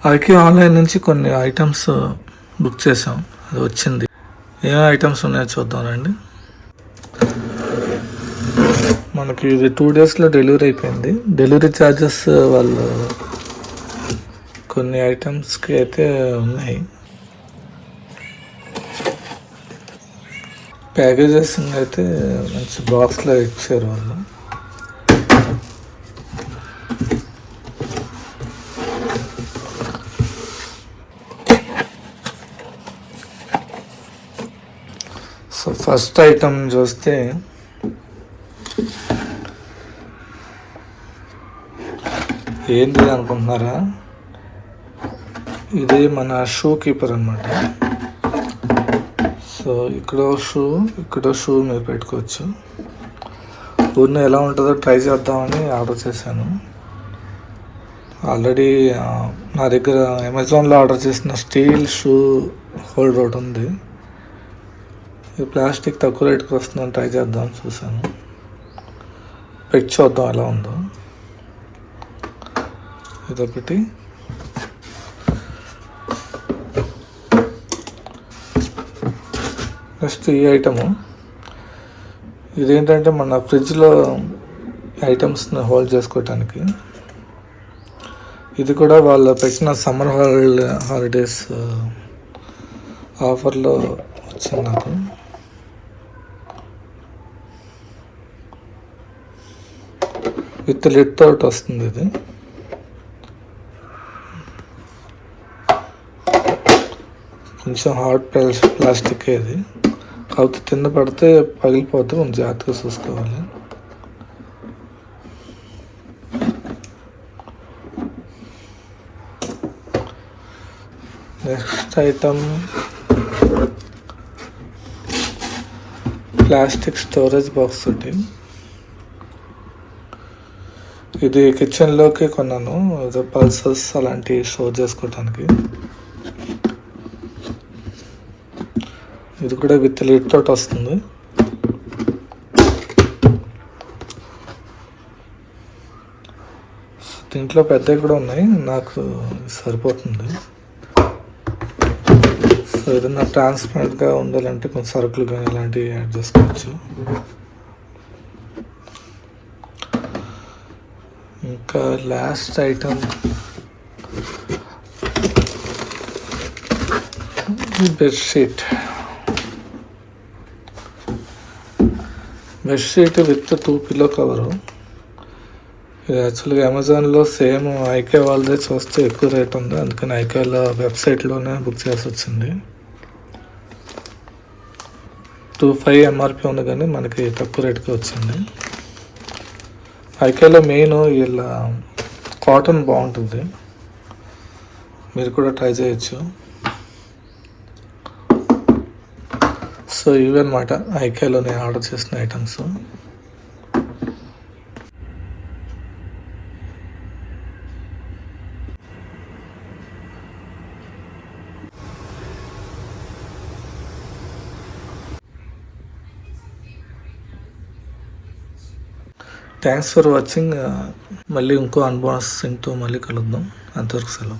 IQ online నుంచి కొన్ని items book చేసాం, అది వచ్చింది. ఏ ఐటమ్స్ ఉన్నాయో చూద్దాం రండి. మనకి ఇది 2 daysలో డెలివరీ అయిపోయింది. డెలివరీ ఛార్జెస్ వాళ్ళు కొన్ని ఐటమ్స్కి అయితే ఉన్నాయి. ప్యాకేజెస్ అయితే మంచి బాక్స్లో ఇచ్చారు వాళ్ళు. సో ఫస్ట్ ఐటమ్ చూస్తే ఏంటి అనుకుంటున్నారా, ఇది మన షూ కీపర్ అనమాట. సో ఇక్కడ షూ మీరు పెట్టుకోవచ్చు. ఊరిని ఎలా ఉంటుందో ట్రై చేద్దామని ఆర్డర్ చేశాను. ఆల్రెడీ నా దగ్గర అమెజాన్లో ఆర్డర్ చేసిన స్టీల్ షూ హోల్డర్ ఒకటి ఉంది. ఈ ప్లాస్టిక్ తక్కువ రేటుకి వస్తుందని ట్రై చేద్దామని చూశాను. పెట్టి చూద్దాం ఎలా ఉందో. ఇదొకటి. నెక్స్ట్ ఈ ఐటము, ఇదేంటంటే మన ఫ్రిడ్జ్లో ఐటమ్స్ని హోల్డ్ చేసుకోవటానికి. ఇది కూడా వాళ్ళు పెట్టిన సమ్మర్ హాలిడేస్ ఆఫర్లో వచ్చింది నాకు. విత్ లిడ్ తోటి వస్తుంది. ఇది కొంచెం హార్డ్ ప్లాస్టిక్. ఇది కాకపోతే కింద పడితే పగిలిపోతే కొంచెం జాగ్రత్తగా చూసుకోవాలి. Next item plastic storage box ఒకటి. ఇది కిచెన్లోకి కొన్నాను, పల్సెస్ అలాంటివి స్టోర్ చేసుకోవటానికి. ఇది కూడా విత్ లిడ్ తోటి వస్తుంది. దీంట్లో పెద్దవి కూడా ఉన్నాయి, నాకు సరిపోతుంది. సో ఏదన్నా ట్రాన్స్పరెంట్గా ఉండాలంటే కొంచెం సరుకులు కానీ ఇలాంటివి యాడ్ చేసుకోవచ్చు. ఇంకా last item bedsheet with 2 pillow cover. ఇది యాక్చువల్గా అమెజాన్లో సేమ్ ఐకే వాళ్ళదే చూస్తే ఎక్కువ రేట్ ఉంది, అందుకని ఐకేలో వెబ్సైట్లోనే బుక్ చేసి వచ్చింది. 25 MRP ఉంది, కానీ మనకి తక్కువ రేట్కి వచ్చింది. ఐకేలో మెయిన్ ఇలా కాటన్ బాగుంటుంది, మీరు కూడా ట్రై చేయొచ్చు. సో ఇవన్నమాట ఐకేలో నేను ఆర్డర్ చేసిన ఐటమ్స్. Thanks for watching. మళ్ళీ ఇంకో అన్బాక్సింగ్తో మళ్ళీ కలుద్దాం. అంతవరకు సెలవు.